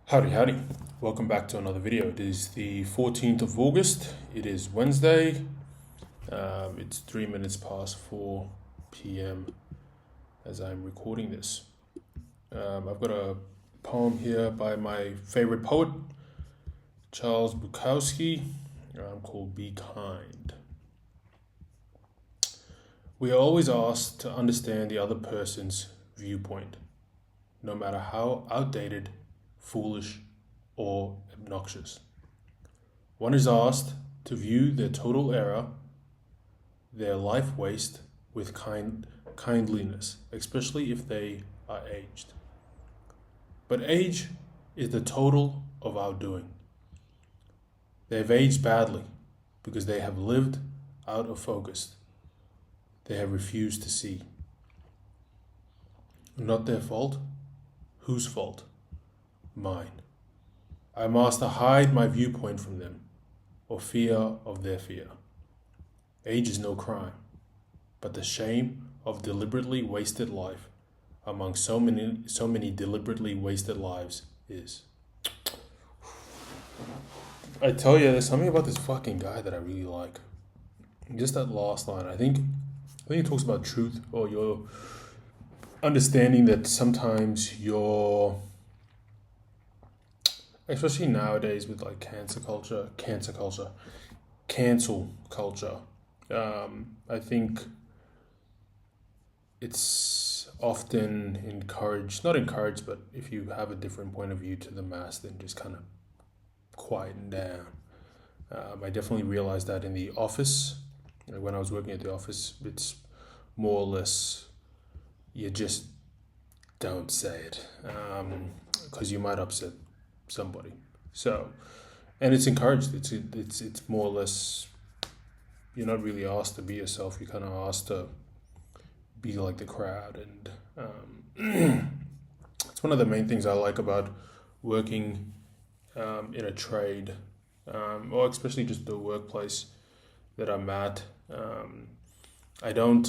Howdy, howdy. Welcome back to another video. It is the 14th of August. It is Wednesday. It's 3 minutes past 4 p.m. as I'm recording this. I've got a poem here by my favorite poet, Charles Bukowski, called Be Kind. We are always asked to understand the other person's viewpoint, no matter how outdated, foolish, or obnoxious. One is asked to view their total error, their life waste, with kindliness, especially if they are aged. But age is the total of our doing. They have aged badly because they have lived out of focus. They have refused to see. Not their fault. Whose fault? Mine. I must hide my viewpoint from them, or fear of their fear. Age is no crime, but the shame of deliberately wasted life among so many deliberately wasted lives is. I tell you, there's something about this fucking guy that I really like. Just that last line. I think it talks about truth, or your understanding that sometimes your, especially nowadays with like cancel culture. I think it's often not encouraged, but if you have a different point of view to the mass, then just kind of quieten down. I definitely realized that in the office. When I was working at the office, it's more or less you just don't say it because you might upset somebody. So, and it's encouraged. It's more or less you're not really asked to be yourself. You're kind of asked to be like the crowd, and it's one of the main things I like about working in a trade, or especially just the workplace that I'm at. I don't,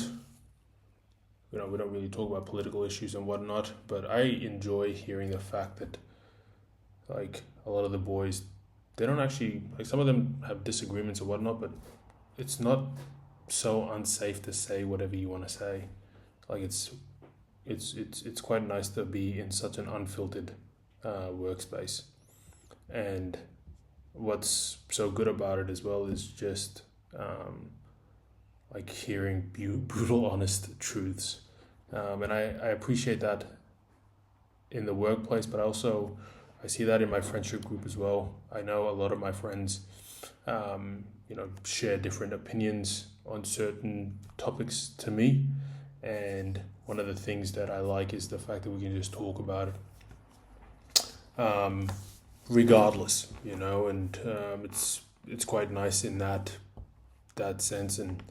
we don't really talk about political issues and whatnot, but I enjoy hearing the fact that, like, a lot of the boys, they don't actually, like, some of them have disagreements or whatnot, but it's not so unsafe to say whatever you want to say. Like, it's quite nice to be in such an unfiltered workspace. And what's so good about it as well is just like hearing brutal, honest truths. And I appreciate that in the workplace, but I see that in my friendship group as well. I know a lot of my friends, share different opinions on certain topics to me. And one of the things that I like is the fact that we can just talk about it, regardless, and it's quite nice in that sense. And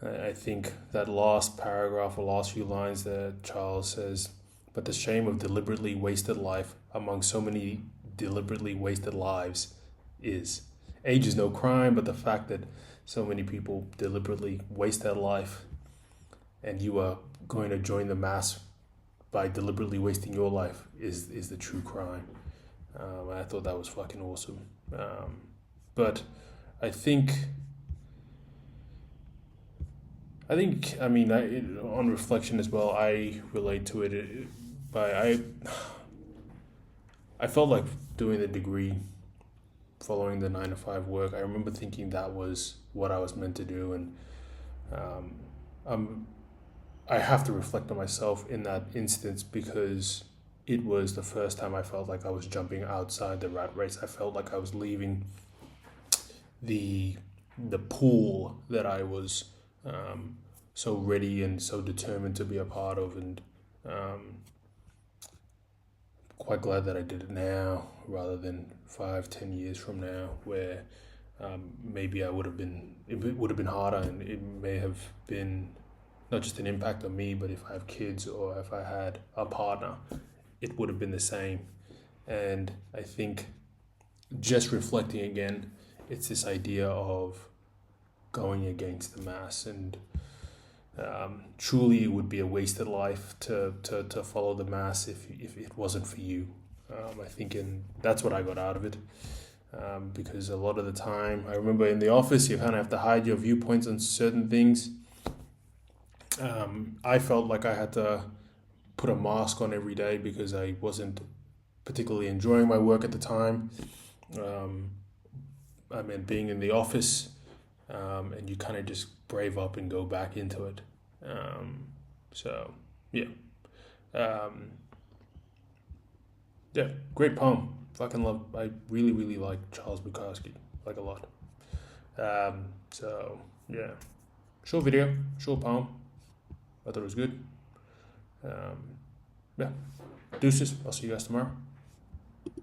I think that last paragraph or last few lines that Charles says, but the shame of deliberately wasted life among so many deliberately wasted lives is. Age is no crime, but the fact that so many people deliberately waste their life and you are going to join the mass by deliberately wasting your life is the true crime. I thought that was fucking awesome. But I think, on reflection as well, I relate to it. I felt like doing the degree, following the 9 to 5 work. I remember thinking that was what I was meant to do, and I have to reflect on myself in that instance because it was the first time I felt like I was jumping outside the rat race. I felt like I was leaving the pool that I was so ready and so determined to be a part of, and quite glad that I did it now rather than 5-10 years from now, where maybe it would have been harder, and it may have been not just an impact on me, but if I have kids or if I had a partner, it would have been the same. And I think just reflecting again, it's this idea of going against the mass, and truly it would be a wasted life to follow the mass if it wasn't for you. I think that's what I got out of it. Because a lot of the time, I remember in the office, you kind of have to hide your viewpoints on certain things. I felt like I had to put a mask on every day because I wasn't particularly enjoying my work at the time. Um, I mean, being in the office, and you kind of just brave up and go back into it. So, yeah. Um, yeah, great poem. Fucking love. I really, really like Charles Bukowski, like a lot. So yeah, short video, short poem. I thought it was good. Um, yeah, deuces. I'll see you guys tomorrow.